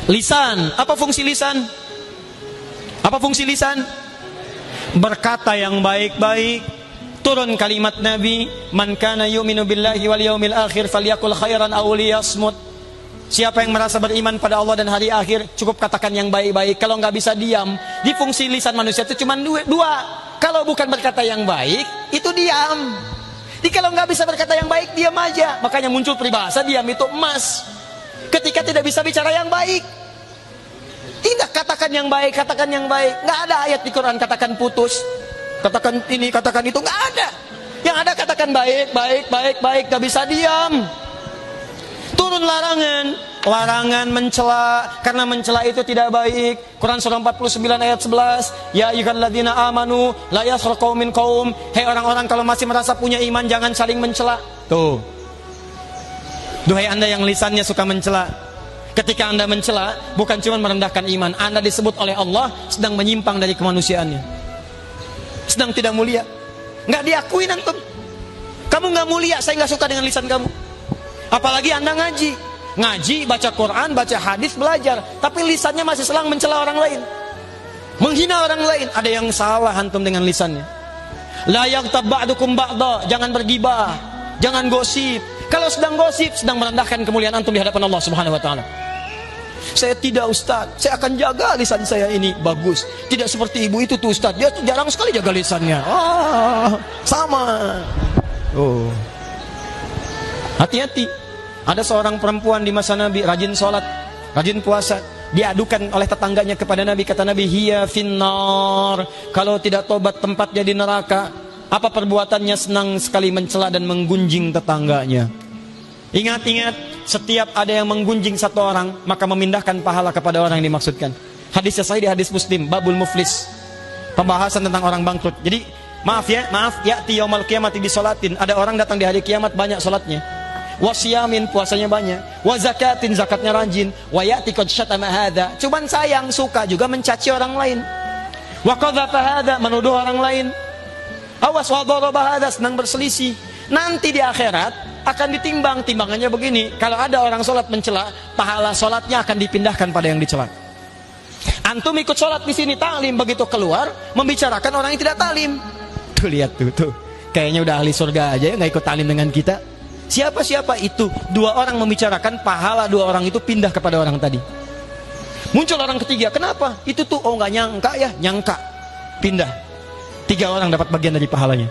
Lisan, apa fungsi lisan? Apa fungsi lisan? Berkata yang baik-baik. Turun kalimat Nabi, man kana yu'minu billahi wal yaumil akhir falyakul khairan aw liyasmut. Siapa yang merasa beriman pada Allah dan hari akhir, cukup katakan yang baik-baik. Kalau nggak bisa diam, di fungsi lisan manusia itu cuma dua. Kalau bukan berkata yang baik, itu diam. Jadi kalau nggak bisa berkata yang baik, diam aja. Makanya muncul peribahasa, diam itu emas. Ketika tidak bisa bicara yang baik, tidak katakan yang baik, katakan yang baik. Nggak ada ayat di Quran katakan putus, katakan ini, katakan itu, nggak ada. Yang ada katakan baik, baik, baik, baik. Nggak bisa diam. Turun larangan mencela, karena mencela itu tidak baik. Quran surah 49 ayat 11, ya ayyuhalladzina amanu la yaskhar qaumin qaum. Hei orang-orang, kalau masih merasa punya iman, jangan saling mencela. Tuh. Duhai Anda yang lisannya suka mencela, ketika Anda mencela, bukan cuma merendahkan iman, Anda disebut oleh Allah sedang menyimpang dari kemanusiaannya, sedang tidak mulia. Nggak diakui antum. Kamu nggak mulia, saya nggak suka dengan lisan kamu. Apalagi Anda ngaji, baca Quran, baca hadis, belajar, tapi lisannya masih selang mencela orang lain, menghina orang lain. Ada yang salah antum dengan lisannya. La yaghtab ba'dukum ba'da, jangan bergibah, jangan gosip. Kalau sedang gosip, sedang merendahkan kemuliaan antum di hadapan Allah Subhanahu wa taala. Saya tidak, Ustaz, saya akan jaga lisan saya ini bagus. Tidak seperti ibu itu tuh, Ustaz, dia jarang sekali jaga lisannya. Sama. Hati-hati. Ada seorang perempuan di masa Nabi, rajin sholat, rajin puasa. Diadukan oleh tetangganya kepada Nabi. Kata Nabi, hiya finnar. Kalau tidak tobat tempatnya di neraka. Apa perbuatannya? Senang sekali mencela dan menggunjing tetangganya. Ingat-ingat, setiap ada yang menggunjing satu orang, maka memindahkan pahala kepada orang yang dimaksudkan. Hadisnya sahih di hadis Muslim, babul muflis, pembahasan tentang orang bangkrut. Jadi maaf, ya'ti yaumal qiyamati bisolatin. Ada orang datang di hari kiamat banyak solatnya, wasiyamin, puasanya banyak, wa zakatin, zakatnya rajin, wa ya'ti qad syatama hadza, cuman sayang suka juga mencaci orang lain, wa qadhafa hadza, menuduh orang lain, awas wa daraba hadza, senang berselisih. Nanti di akhirat akan ditimbang, timbangannya begini. Kalau ada orang sholat mencela, pahala sholatnya akan dipindahkan pada yang dicela. Antum ikut sholat di sini taklim, begitu keluar membicarakan orang yang tidak taklim. Tuh lihat tuh, kayaknya udah ahli surga aja ya, nggak ikut taklim dengan kita. Siapa itu? Dua orang membicarakan, pahala dua orang itu pindah kepada orang tadi. Muncul orang ketiga, kenapa? Itu tuh, oh nggak nyangka ya, nyangka, pindah. 3 orang dapat bagian dari pahalanya.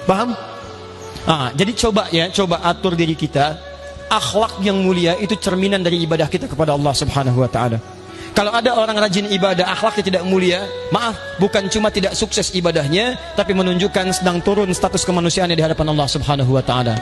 Paham? Jadi coba atur diri kita. Akhlak yang mulia itu cerminan dari ibadah kita kepada Allah Subhanahu wa taala. Kalau ada orang rajin ibadah, akhlaknya tidak mulia, maaf, bukan cuma tidak sukses ibadahnya, tapi menunjukkan sedang turun status kemanusiaannya di hadapan Allah Subhanahu wa taala.